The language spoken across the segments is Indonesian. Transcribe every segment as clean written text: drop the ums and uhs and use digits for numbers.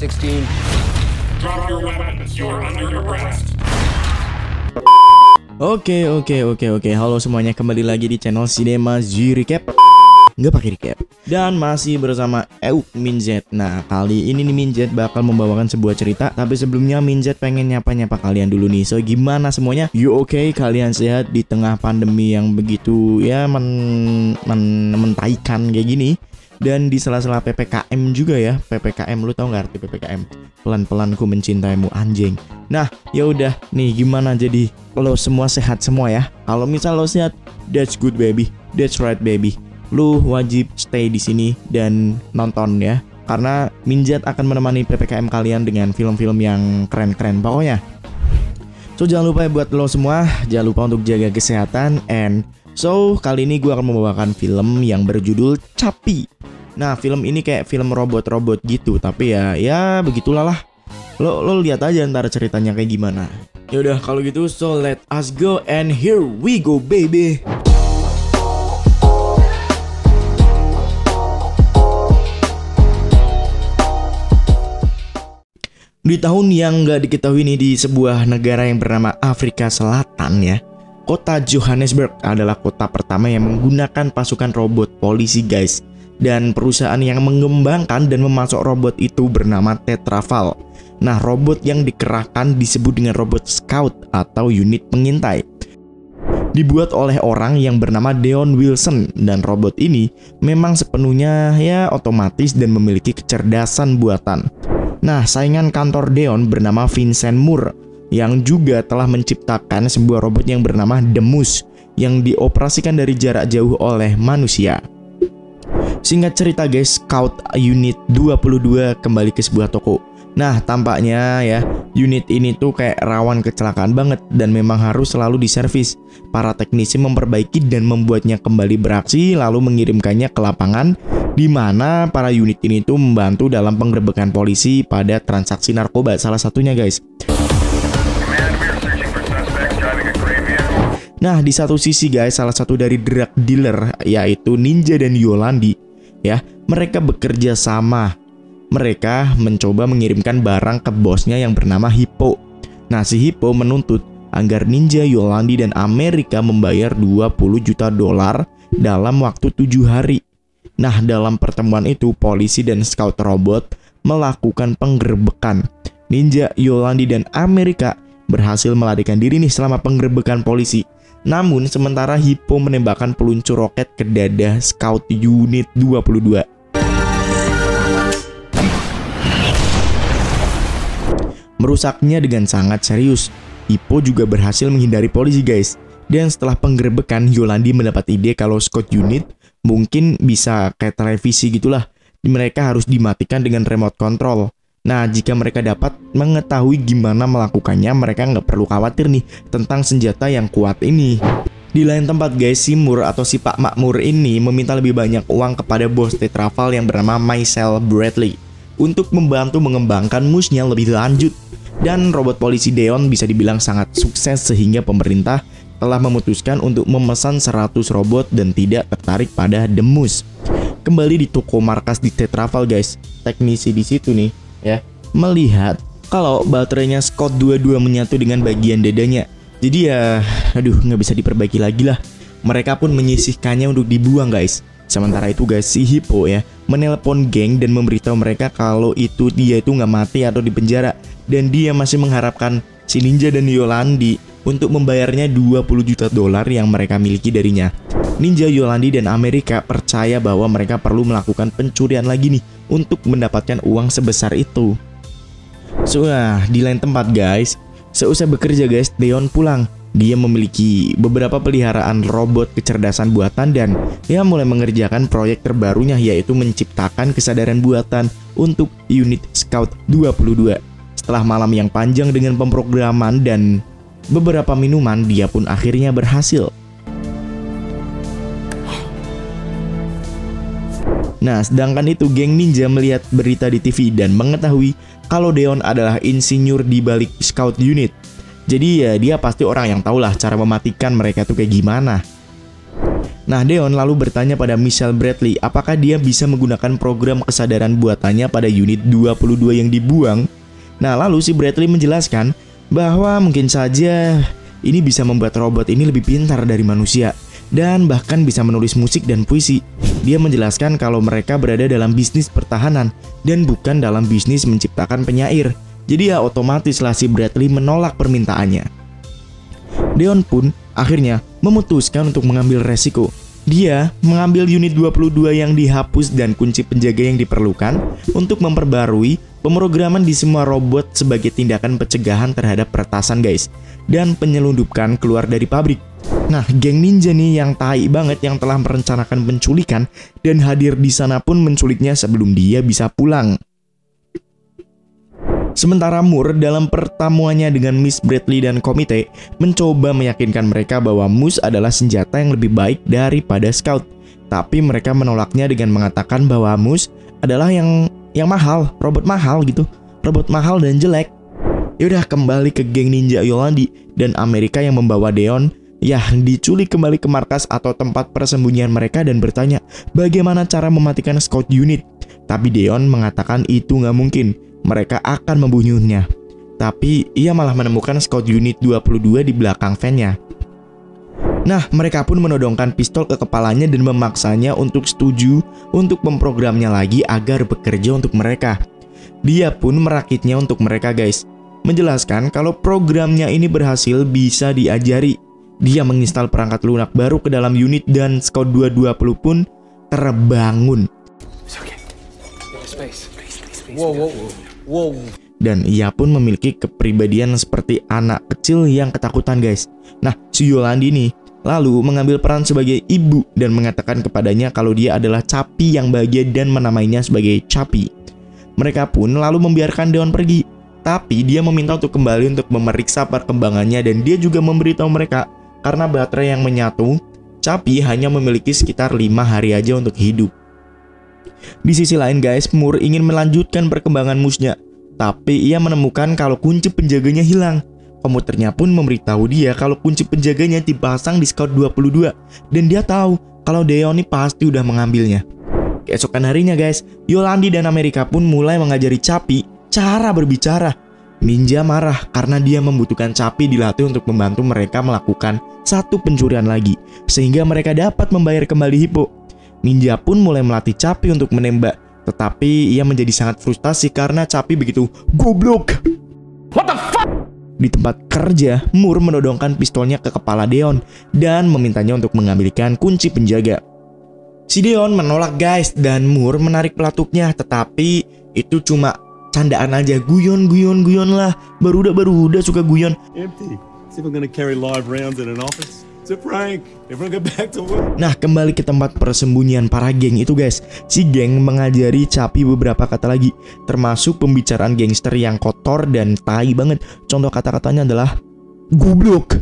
16. Drop your weapons. You're under arrest. Oke. Halo semuanya, kembali lagi di channel Cinema Z Recap. Nggak pakai recap. Dan masih bersama Euk Minzet. Nah, kali ini nih Minzet bakal membawakan sebuah cerita. Tapi sebelumnya Minzet pengen nyapa-nyapa kalian dulu nih. So, gimana semuanya? You okay? Kalian sehat di tengah pandemi yang begitu ya mentaikan kayak gini. Dan di sela-sela PPKM juga ya. PPKM, lu tau gak arti PPKM? Pelan-pelan ku mencintaimu, anjing. Nah, ya udah nih, gimana jadi lo semua sehat semua ya? Kalau misal lo sehat, that's good baby. That's right baby. Lu wajib stay di sini dan nonton ya. Karena Minzet akan menemani PPKM kalian dengan film-film yang keren-keren pokoknya. So, jangan lupa ya buat lo semua, jangan lupa untuk jaga kesehatan. And so, kali ini gue akan membawakan film yang berjudul Chappie. Nah, film ini kayak film robot-robot gitu, tapi ya begitulah lah. Lo lihat aja ntar ceritanya kayak gimana. Yaudah kalau gitu, so let us go and here we go baby. Di tahun yang gak diketahui nih, di sebuah negara yang bernama Afrika Selatan ya, kota Johannesburg adalah kota pertama yang menggunakan pasukan robot polisi guys. Dan perusahaan yang mengembangkan dan memasok robot itu bernama Tetraval. Nah, robot yang dikerahkan disebut dengan robot scout atau unit pengintai. Dibuat oleh orang yang bernama Deon Wilson, dan robot ini memang sepenuhnya ya otomatis dan memiliki kecerdasan buatan. Nah, saingan kantor Deon bernama Vincent Moore yang juga telah menciptakan sebuah robot yang bernama The Moose yang dioperasikan dari jarak jauh oleh manusia. Singkat cerita guys, Scout Unit 22 kembali ke sebuah toko. Nah, tampaknya ya, unit ini tuh kayak rawan kecelakaan banget dan memang harus selalu diservis. Para teknisi memperbaiki dan membuatnya kembali beraksi, lalu mengirimkannya ke lapangan di mana para unit ini tuh membantu dalam penggerebekan polisi pada transaksi narkoba salah satunya guys. Nah, di satu sisi guys, salah satu dari drug dealer yaitu Ninja dan Yolandi ya, mereka bekerja sama. Mereka mencoba mengirimkan barang ke bosnya yang bernama Hippo. Nah, si Hippo menuntut agar Ninja, Yolandi, dan Amerika membayar 20 juta dolar dalam waktu 7 hari. Nah, dalam pertemuan itu, polisi dan scout robot melakukan penggerebekan. Ninja, Yolandi, dan Amerika berhasil melarikan diri nih selama penggerebekan polisi. Namun, sementara Hippo menembakkan peluncur roket ke dada Scout Unit 22. Merusaknya dengan sangat serius. Hippo juga berhasil menghindari polisi guys. Dan setelah penggerebekan, Yolandi mendapat ide kalau Scout Unit mungkin bisa kayak televisi gitulah. Mereka harus dimatikan dengan remote control. Nah, jika mereka dapat mengetahui gimana melakukannya, mereka nggak perlu khawatir nih tentang senjata yang kuat ini. Di lain tempat guys, si Moore atau si Pak Makmur ini meminta lebih banyak uang kepada bos Tetraval yang bernama Michael Bradley untuk membantu mengembangkan musnya lebih lanjut. Dan robot polisi Deon bisa dibilang sangat sukses sehingga pemerintah telah memutuskan untuk memesan 100 robot dan tidak tertarik pada The Moose. Kembali di toko markas di Tetraval guys, teknisi di situ nih ya, melihat kalau baterainya Scout 22 menyatu dengan bagian dadanya. Jadi ya, aduh, nggak bisa diperbaiki lagi lah. Mereka pun menyisihkannya untuk dibuang guys. Sementara itu guys, si Hippo ya menelpon geng dan memberitahu mereka kalau dia itu nggak mati atau dipenjara. Dan dia masih mengharapkan si Ninja dan Yolandi untuk membayarnya 20 juta dolar yang mereka miliki darinya. Ninja, Yolandi, dan Amerika percaya bahwa mereka perlu melakukan pencurian lagi nih untuk mendapatkan uang sebesar itu. So, di lain tempat guys, seusai bekerja guys, Deon pulang. Dia memiliki beberapa peliharaan robot kecerdasan buatan dan dia mulai mengerjakan proyek terbarunya, yaitu menciptakan kesadaran buatan untuk unit Scout 22. Setelah malam yang panjang dengan pemrograman dan beberapa minuman, dia pun akhirnya berhasil. Nah, sedangkan itu geng ninja melihat berita di TV dan mengetahui kalau Deon adalah insinyur di balik Scout Unit. Jadi ya dia pasti orang yang tahulah cara mematikan mereka tuh kayak gimana. Nah, Deon lalu bertanya pada Michelle Bradley apakah dia bisa menggunakan program kesadaran buatannya pada unit 22 yang dibuang. Nah, lalu si Bradley menjelaskan bahwa mungkin saja ini bisa membuat robot ini lebih pintar dari manusia dan bahkan bisa menulis musik dan puisi. Dia menjelaskan kalau mereka berada dalam bisnis pertahanan dan bukan dalam bisnis menciptakan penyair. Jadi ya otomatis lah si Bradley menolak permintaannya. Deon pun akhirnya memutuskan untuk mengambil resiko. Dia mengambil unit 22 yang dihapus dan kunci penjaga yang diperlukan untuk memperbarui pemrograman di semua robot sebagai tindakan pencegahan terhadap peretasan guys, dan penyelundupan keluar dari pabrik. Nah, geng ninja nih yang tai banget yang telah merencanakan penculikan dan hadir di sana pun menculiknya sebelum dia bisa pulang. Sementara Moore dalam pertemuannya dengan Miss Bradley dan komite mencoba meyakinkan mereka bahwa Moose adalah senjata yang lebih baik daripada Scout. Tapi mereka menolaknya dengan mengatakan bahwa Moose adalah yang mahal, robot mahal gitu, robot mahal dan jelek. Yaudah, kembali ke geng ninja Yolandi dan Amerika yang membawa Deon diculik kembali ke markas atau tempat persembunyian mereka dan bertanya bagaimana cara mematikan Scout unit. Tapi Deon mengatakan itu nggak mungkin. Mereka akan membunuhnya. Tapi ia malah menemukan Scout unit 22 di belakang van-nya. Nah, mereka pun menodongkan pistol ke kepalanya dan memaksanya untuk setuju untuk memprogramnya lagi agar bekerja untuk mereka. Dia pun merakitnya untuk mereka guys. Menjelaskan kalau programnya ini berhasil bisa diajari. Dia menginstal perangkat lunak baru ke dalam unit dan Scout 220 pun terbangun. Dan ia pun memiliki kepribadian seperti anak kecil yang ketakutan guys. Nah, si Yolandi nih lalu mengambil peran sebagai ibu dan mengatakan kepadanya kalau dia adalah Chappie yang bahagia dan menamainya sebagai Chappie. Mereka pun lalu membiarkan Deon pergi. Tapi dia meminta untuk kembali untuk memeriksa perkembangannya dan dia juga memberitahu mereka karena baterai yang menyatu, Chappie hanya memiliki sekitar 5 hari aja untuk hidup. Di sisi lain guys, Moore ingin melanjutkan perkembangan Moose-nya, tapi ia menemukan kalau kunci penjaganya hilang. Komputernya pun memberitahu dia kalau kunci penjaganya dipasang di Scout 22 dan dia tahu kalau Deon ini pasti udah mengambilnya. Keesokan harinya guys, Yolandi dan Amerika pun mulai mengajari Chappie cara berbicara. Ninja marah karena dia membutuhkan Chappie dilatih untuk membantu mereka melakukan satu pencurian lagi, sehingga mereka dapat membayar kembali Hippo. Ninja pun mulai melatih Chappie untuk menembak, tetapi ia menjadi sangat frustasi karena Chappie begitu goblok. What the fuck? Di tempat kerja, Moore menodongkan pistolnya ke kepala Deon dan memintanya untuk mengambilkan kunci penjaga. Si Deon menolak guys dan Moore menarik pelatuknya, tetapi itu cuma candaan aja, guyon lah, baruda suka guyon. Empty. See if I'm gonna carry live rounds in an office. It's a prank. Everyone go back to work. Nah, kembali ke tempat persembunyian para geng itu guys. Si geng mengajari Chappie beberapa kata lagi, termasuk pembicaraan gangster yang kotor dan tai banget. Contoh kata-katanya adalah goblok.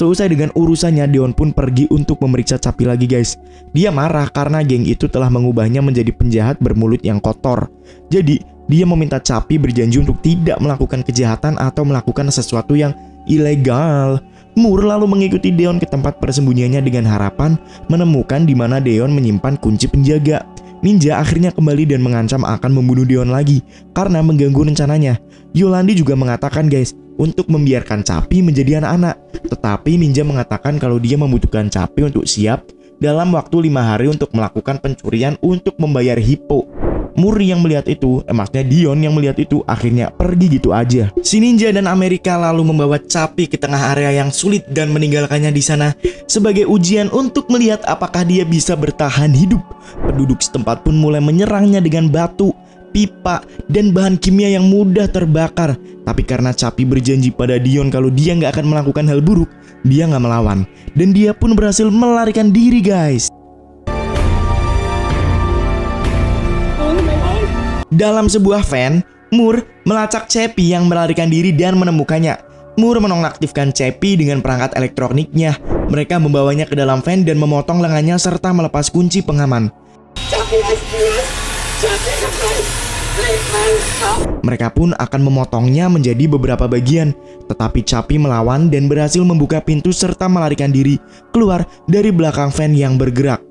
Selesai dengan urusannya, Deon pun pergi untuk memeriksa Chappie lagi guys. Dia marah karena geng itu telah mengubahnya menjadi penjahat bermulut yang kotor. Jadi, dia meminta Chappie berjanji untuk tidak melakukan kejahatan atau melakukan sesuatu yang ilegal. Moore lalu mengikuti Deon ke tempat persembunyiannya dengan harapan menemukan di mana Deon menyimpan kunci penjaga. Ninja akhirnya kembali dan mengancam akan membunuh Deon lagi karena mengganggu rencananya. Yolandi juga mengatakan guys untuk membiarkan Chappie menjadi anak-anak. Tetapi Ninja mengatakan kalau dia membutuhkan Chappie untuk siap dalam waktu 5 hari untuk melakukan pencurian untuk membayar Hippo. Moore yang melihat itu, maksudnya Deon yang melihat itu akhirnya pergi gitu aja. Si Ninja dan Amerika lalu membawa Chappie ke tengah area yang sulit dan meninggalkannya di sana sebagai ujian untuk melihat apakah dia bisa bertahan hidup. Penduduk setempat pun mulai menyerangnya dengan batu, pipa, dan bahan kimia yang mudah terbakar. Tapi karena Chappie berjanji pada Deon kalau dia nggak akan melakukan hal buruk, dia nggak melawan. Dan dia pun berhasil melarikan diri guys. Dalam sebuah van, Moore melacak Chappie yang melarikan diri dan menemukannya. Moore menonaktifkan Chappie dengan perangkat elektroniknya. Mereka membawanya ke dalam van dan memotong lengannya serta melepas kunci pengaman. Mereka pun akan memotongnya menjadi beberapa bagian, tetapi Chappie melawan dan berhasil membuka pintu serta melarikan diri keluar dari belakang van yang bergerak.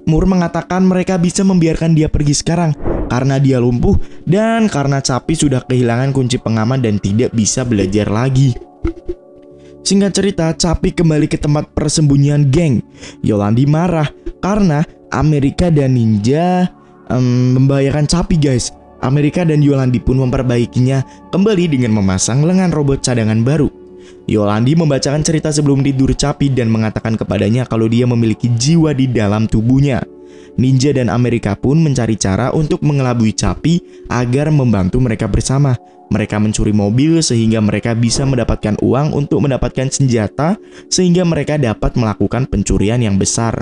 Moore mengatakan mereka bisa membiarkan dia pergi sekarang karena dia lumpuh dan karena Chappie sudah kehilangan kunci pengaman dan tidak bisa belajar lagi. Singkat cerita, Chappie kembali ke tempat persembunyian geng. Yolandi marah karena Amerika dan Ninja membahayakan Chappie guys. Amerika dan Yolandi pun memperbaikinya kembali dengan memasang lengan robot cadangan baru. Yolandi membacakan cerita sebelum tidur Chappie dan mengatakan kepadanya kalau dia memiliki jiwa di dalam tubuhnya. Ninja dan Amerika pun mencari cara untuk mengelabui Chappie agar membantu mereka bersama. Mereka mencuri mobil sehingga mereka bisa mendapatkan uang untuk mendapatkan senjata sehingga mereka dapat melakukan pencurian yang besar.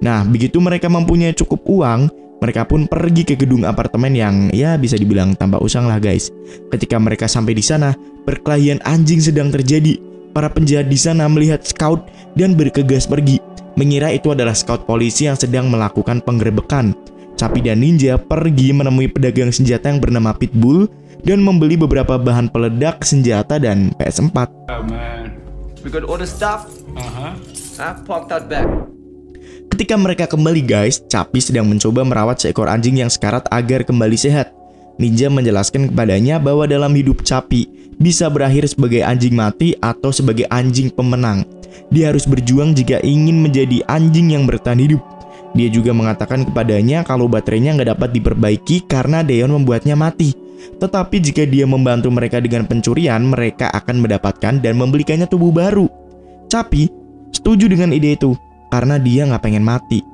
Nah, begitu mereka mempunyai cukup uang, mereka pun pergi ke gedung apartemen yang ya bisa dibilang tanpa usang lah guys. Ketika mereka sampai di sana, perkelahian anjing sedang terjadi. Para penjahat di sana melihat Scout dan bergegas pergi, mengira itu adalah Scout polisi yang sedang melakukan penggerebekan. Chappie dan Ninja pergi menemui pedagang senjata yang bernama Pitbull dan membeli beberapa bahan peledak, senjata, dan PS4. Oh man. We got all the stuff. I parked out back. Ketika mereka kembali guys, Chappie sedang mencoba merawat seekor anjing yang sekarat agar kembali sehat. Ninja menjelaskan kepadanya bahwa dalam hidup Chappie bisa berakhir sebagai anjing mati atau sebagai anjing pemenang. Dia harus berjuang jika ingin menjadi anjing yang bertahan hidup. Dia juga mengatakan kepadanya kalau baterainya nggak dapat diperbaiki karena Deon membuatnya mati. Tetapi jika dia membantu mereka dengan pencurian, mereka akan mendapatkan dan membelikannya tubuh baru. Chappie setuju dengan ide itu karena dia nggak pengen mati.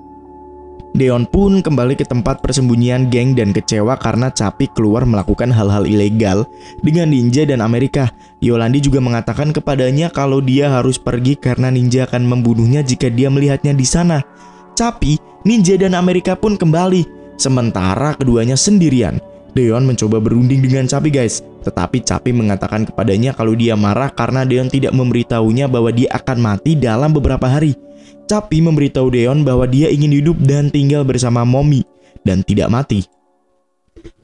Deon pun kembali ke tempat persembunyian geng dan kecewa karena Chappie keluar melakukan hal-hal ilegal dengan Ninja dan Amerika. Yolandi juga mengatakan kepadanya kalau dia harus pergi karena Ninja akan membunuhnya jika dia melihatnya di sana. Chappie, Ninja dan Amerika pun kembali, sementara keduanya sendirian. Deon mencoba berunding dengan Chappie guys, tetapi Chappie mengatakan kepadanya kalau dia marah karena Deon tidak memberitahunya bahwa dia akan mati dalam beberapa hari. Chappie memberitahu Deon bahwa dia ingin hidup dan tinggal bersama Mommy dan tidak mati.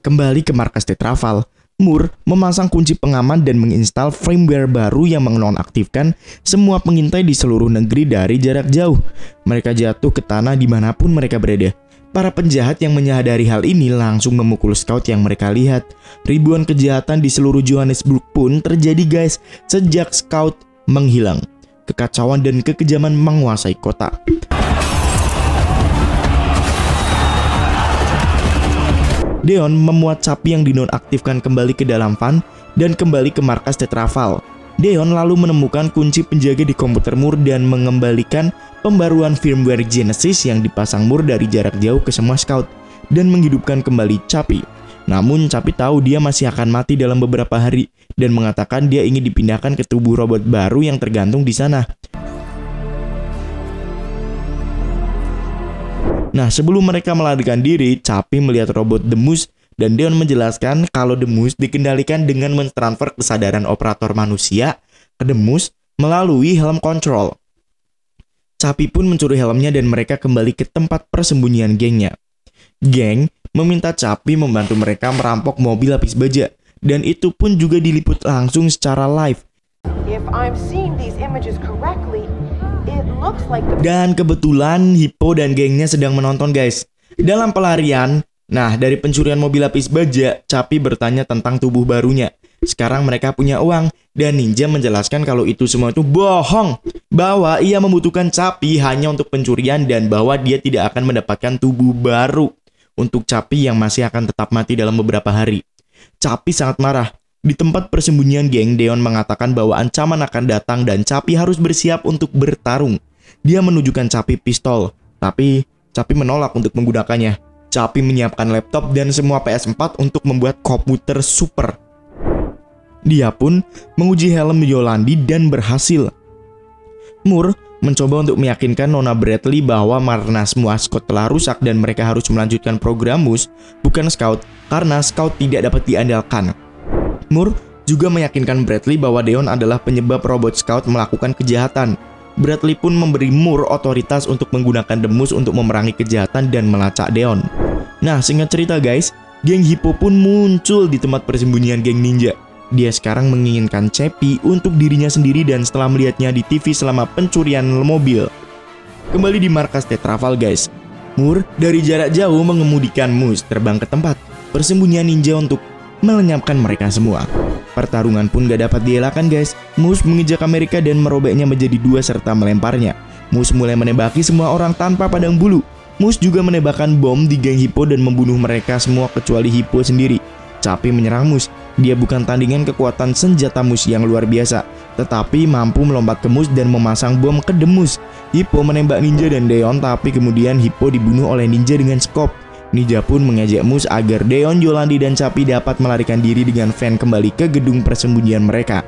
Kembali ke markas Tetraval, Moore memasang kunci pengaman dan menginstal firmware baru yang menonaktifkan semua pengintai di seluruh negeri dari jarak jauh. Mereka jatuh ke tanah dimanapun mereka berada. Para penjahat yang menyadari hal ini langsung memukul Scout yang mereka lihat. Ribuan kejahatan di seluruh Johannesburg pun terjadi guys sejak Scout menghilang. Kekacauan dan kekejaman menguasai kota. Deon memuat Chappie yang dinonaktifkan kembali ke dalam van dan kembali ke markas Tetraval. Deon lalu menemukan kunci penjaga di komputer Moore dan mengembalikan pembaruan firmware Genesis yang dipasang Moore dari jarak jauh ke semua Scout dan menghidupkan kembali Chappie. Namun Chappie tahu dia masih akan mati dalam beberapa hari dan mengatakan dia ingin dipindahkan ke tubuh robot baru yang tergantung di sana. Nah, sebelum mereka melarikan diri, Chappie melihat robot The Moose dan Deon menjelaskan kalau The Moose dikendalikan dengan mentransfer kesadaran operator manusia ke The Moose melalui helm control. Chappie pun mencuri helmnya dan mereka kembali ke tempat persembunyian gengnya. Geng meminta Chappie membantu mereka merampok mobil lapis baja, dan itu pun juga diliput langsung secara live. Dan kebetulan Hippo dan gengnya sedang menonton guys. Dalam pelarian, dari pencurian mobil lapis baja, Chappie bertanya tentang tubuh barunya. Sekarang mereka punya uang, dan Ninja menjelaskan kalau itu semua itu bohong, bahwa ia membutuhkan Chappie hanya untuk pencurian dan bahwa dia tidak akan mendapatkan tubuh baru untuk Chappie yang masih akan tetap mati dalam beberapa hari. Chappie sangat marah. Di tempat persembunyian geng, Deon mengatakan bahwa ancaman akan datang dan Chappie harus bersiap untuk bertarung. Dia menunjukkan Chappie pistol, tapi Chappie menolak untuk menggunakannya. Chappie menyiapkan laptop dan semua PS4 untuk membuat komputer super. Dia pun menguji helm Yolandi dan berhasil. Moore mencoba untuk meyakinkan Nona Bradley bahwa karena semua Scout telah rusak dan mereka harus melanjutkan program Moose, bukan Scout, karena Scout tidak dapat diandalkan. Moore juga meyakinkan Bradley bahwa Deon adalah penyebab robot Scout melakukan kejahatan. Bradley pun memberi Moore otoritas untuk menggunakan The Moose untuk memerangi kejahatan dan melacak Deon. Nah, singkat cerita guys, geng Hippo pun muncul di tempat persembunyian geng ninja. Dia sekarang menginginkan Chappie untuk dirinya sendiri dan setelah melihatnya di TV selama pencurian mobil. Kembali di markas Tetraval guys, Moore dari jarak jauh mengemudikan Moose terbang ke tempat persembunyian ninja untuk melenyapkan mereka semua. Pertarungan pun gak dapat dielakkan guys. Moose menginjak Amerika dan merobeknya menjadi 2 serta melemparnya. Moose mulai menembaki semua orang tanpa padang bulu. Moose juga menembakkan bom di geng Hippo dan membunuh mereka semua kecuali Hippo sendiri. Chappie menyerang Moose. Dia bukan tandingan kekuatan senjata Moose yang luar biasa, tetapi mampu melompat ke Moose dan memasang bom ke Moose. Hippo menembak ninja dan Deon, tapi kemudian Hippo dibunuh oleh ninja dengan scope. Ninja pun mengajak Moose agar Deon, Yolandi, dan Chappie dapat melarikan diri dengan van kembali ke gedung persembunyian mereka.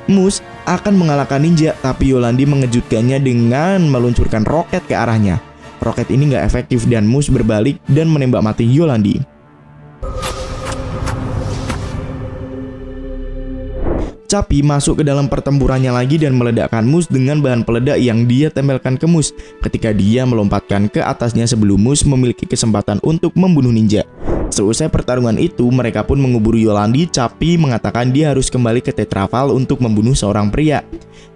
Moose akan mengalahkan ninja, tapi Yolandi mengejutkannya dengan meluncurkan roket ke arahnya. Roket ini nggak efektif dan Moose berbalik dan menembak mati Yolandi. Chappie masuk ke dalam pertempurannya lagi dan meledakkan Moose dengan bahan peledak yang dia tempelkan ke Moose ketika dia melompatkan ke atasnya sebelum Moose memiliki kesempatan untuk membunuh ninja. Selesai pertarungan itu, mereka pun mengubur Yolandi. Chappie mengatakan dia harus kembali ke Tetraval untuk membunuh seorang pria.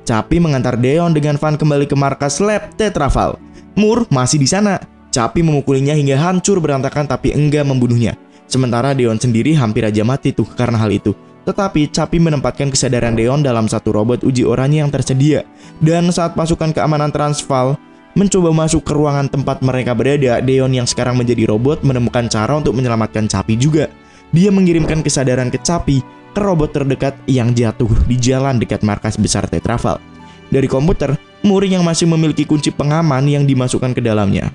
Chappie mengantar Deon dengan van kembali ke markas lab Tetraval. Moore masih di sana. Chappie memukulinya hingga hancur berantakan tapi enggak membunuhnya. Sementara Deon sendiri hampir aja mati tuh karena hal itu. Tetapi Chappie menempatkan kesadaran Deon dalam satu robot uji oranye yang tersedia. Dan saat pasukan keamanan Transval mencoba masuk ke ruangan tempat mereka berada, Deon yang sekarang menjadi robot menemukan cara untuk menyelamatkan Chappie juga. Dia mengirimkan kesadaran ke Chappie ke robot terdekat yang jatuh di jalan dekat markas besar Tetraval. Dari komputer, Moore yang masih memiliki kunci pengaman yang dimasukkan ke dalamnya.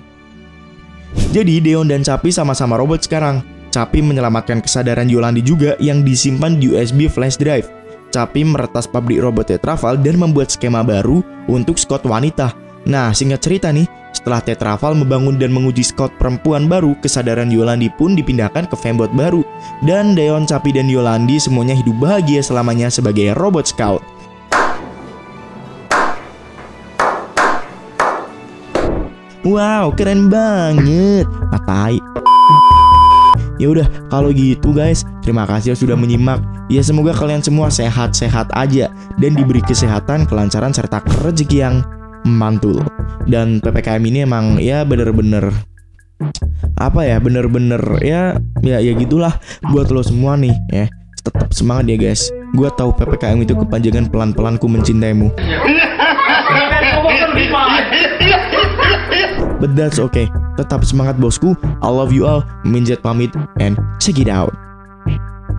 Jadi Deon dan Chappie sama-sama robot sekarang. Chappie menyelamatkan kesadaran Yolandi juga yang disimpan di USB flash drive. Chappie meretas pabrik robot Tetraval dan membuat skema baru untuk Scott wanita. Nah, singkat cerita nih, setelah Tetraval membangun dan menguji Scott perempuan baru, kesadaran Yolandi pun dipindahkan ke Fembot baru. Dan Deon, Chappie, dan Yolandi semuanya hidup bahagia selamanya sebagai robot scout. Wow, keren banget. Matai. Ya udah, kalau gitu guys, terima kasih sudah menyimak. Ya semoga kalian semua sehat-sehat aja dan diberi kesehatan, kelancaran serta rezeki yang mantul. Dan PPKM ini emang ya bener-bener apa ya, bener-bener ya gitulah buat lo semua nih ya. Tetap semangat ya guys. Gua tahu PPKM itu kepanjangan pelan-pelan ku mencintaimu. But that's okay. Tetap semangat bosku. I love you all. Minjat pamit and check it out.